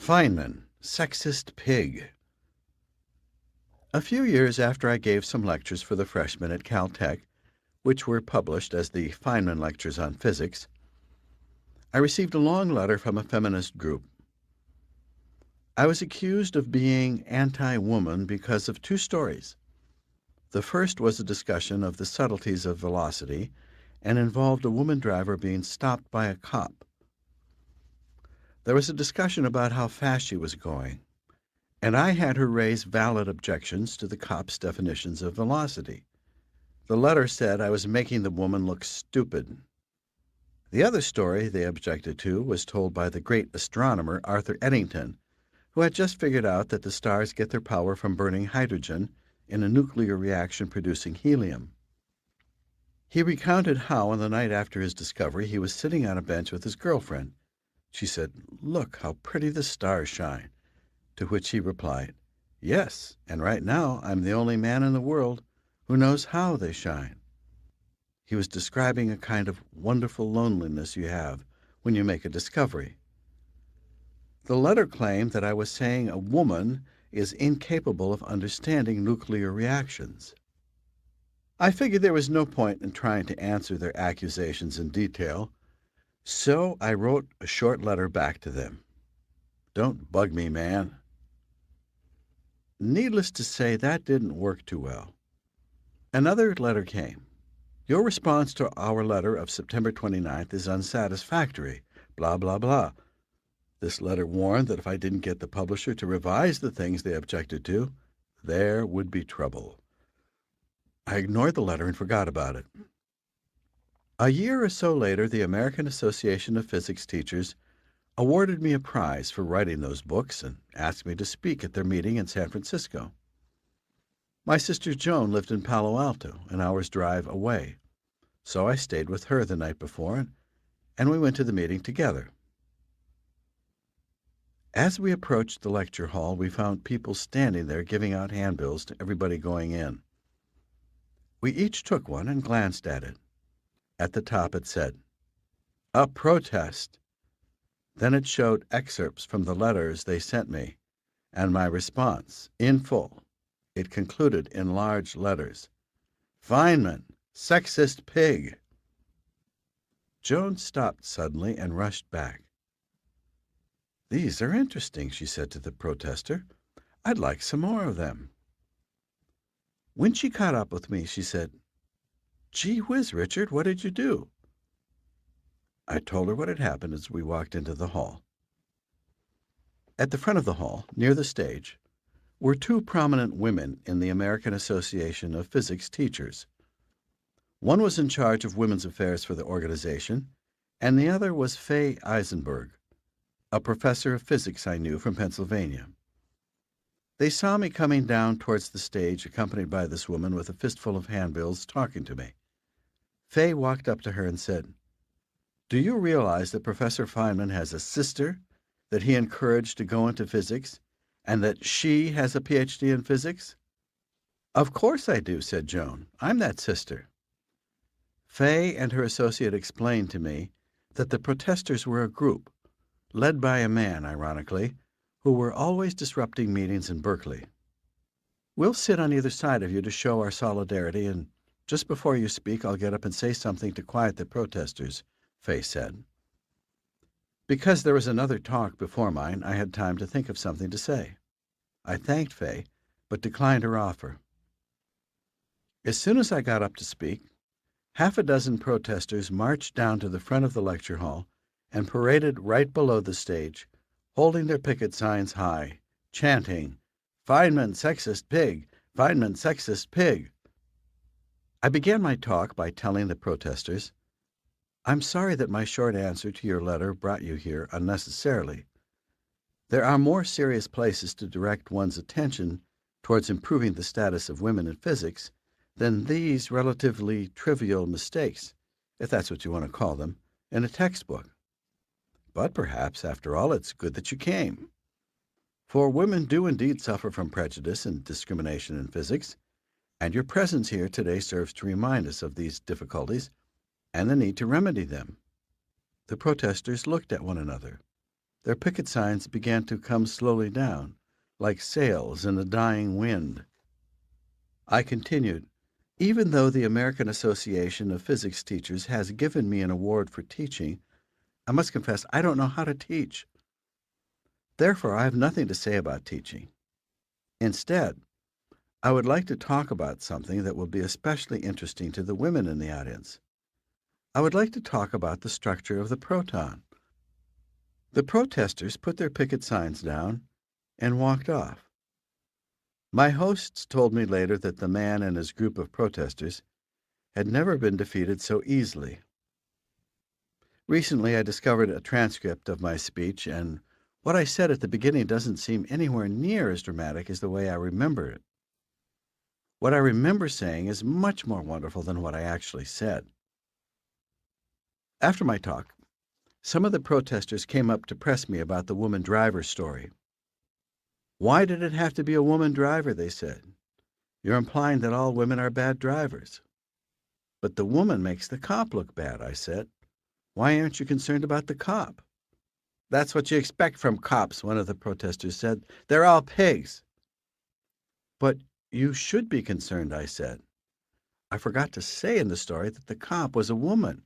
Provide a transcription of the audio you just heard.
Feynman, Sexist Pig. A few years after I gave some lectures for the freshmen at Caltech, which were published as the Feynman Lectures on Physics, I received a long letter from a feminist group. I was accused of being anti-woman because of two stories. The first was a discussion of the subtleties of velocity and involved a woman driver being stopped by a cop. There was a discussion about how fast she was going, and I had her raise valid objections to the cop's definitions of velocity. The letter said I was making the woman look stupid. The other story they objected to was told by the great astronomer Arthur Eddington, who had just figured out that the stars get their power from burning hydrogen in a nuclear reaction producing helium. He recounted how, on the night after his discovery, he was sitting on a bench with his girlfriend. She said, "Look how pretty the stars shine," to which he replied, "Yes, and right now I'm the only man in the world who knows how they shine." He was describing a kind of wonderful loneliness you have when you make a discovery. The letter claimed that I was saying a woman is incapable of understanding nuclear reactions. I figured there was no point in trying to answer their accusations in detail, so I wrote a short letter back to them. "Don't bug me, man." Needless to say, that didn't work too well. Another letter came. "Your response to our letter of September 29th is unsatisfactory, blah, blah, blah." This letter warned that if I didn't get the publisher to revise the things they objected to, there would be trouble. I ignored the letter and forgot about it. A year or so later, the American Association of Physics Teachers awarded me a prize for writing those books and asked me to speak at their meeting in San Francisco. My sister Joan lived in Palo Alto, an hour's drive away, so I stayed with her the night before, and we went to the meeting together. As we approached the lecture hall, we found people standing there giving out handbills to everybody going in. We each took one and glanced at it. At the top it said, "A protest." Then it showed excerpts from the letters they sent me, and my response, in full. It concluded in large letters, "Feynman, sexist pig." Joan stopped suddenly and rushed back. "These are interesting," she said to the protester. "I'd like some more of them." When she caught up with me, she said, "Gee whiz, Richard, what did you do?" I told her what had happened as we walked into the hall. At the front of the hall, near the stage, were two prominent women in the American Association of Physics Teachers. One was in charge of women's affairs for the organization, and the other was Faye Eisenberg, a professor of physics I knew from Pennsylvania. They saw me coming down towards the stage, accompanied by this woman with a fistful of handbills talking to me. Faye walked up to her and said, "Do you realize that Professor Feynman has a sister that he encouraged to go into physics, and that she has a PhD in physics?" "Of course I do," said Joan. "I'm that sister." Faye and her associate explained to me that the protesters were a group, led by a man, ironically, who were always disrupting meetings in Berkeley. "We'll sit on either side of you to show our solidarity, and just before you speak, I'll get up and say something to quiet the protesters," Faye said. Because there was another talk before mine, I had time to think of something to say. I thanked Faye, but declined her offer. As soon as I got up to speak, half a dozen protesters marched down to the front of the lecture hall and paraded right below the stage, holding their picket signs high, chanting, "Feynman, sexist pig! Feynman, sexist pig!" I began my talk by telling the protesters, "I'm sorry that my short answer to your letter brought you here unnecessarily. There are more serious places to direct one's attention towards improving the status of women in physics than these relatively trivial mistakes, if that's what you want to call them, in a textbook. But perhaps, after all, it's good that you came. For women do indeed suffer from prejudice and discrimination in physics, and your presence here today serves to remind us of these difficulties and the need to remedy them." The protesters looked at one another. Their picket signs began to come slowly down, like sails in a dying wind. I continued, even though the American Association of Physics Teachers has given me an award for teaching, I must confess I don't know how to teach. Therefore, I have nothing to say about teaching. Instead, I would like to talk about something that will be especially interesting to the women in the audience. I would like to talk about the structure of the proton. The protesters put their picket signs down and walked off. My hosts told me later that the man and his group of protesters had never been defeated so easily. Recently, I discovered a transcript of my speech, and what I said at the beginning doesn't seem anywhere near as dramatic as the way I remember it. What I remember saying is much more wonderful than what I actually said. After my talk, some of the protesters came up to press me about the woman driver story. Why did it have to be a woman driver, they said. You're implying that all women are bad drivers. But the woman makes the cop look bad, I said. Why aren't you concerned about the cop? That's what you expect from cops, one of the protesters said. They're all pigs. But you should be concerned, I said. I forgot to say in the story that the cop was a woman.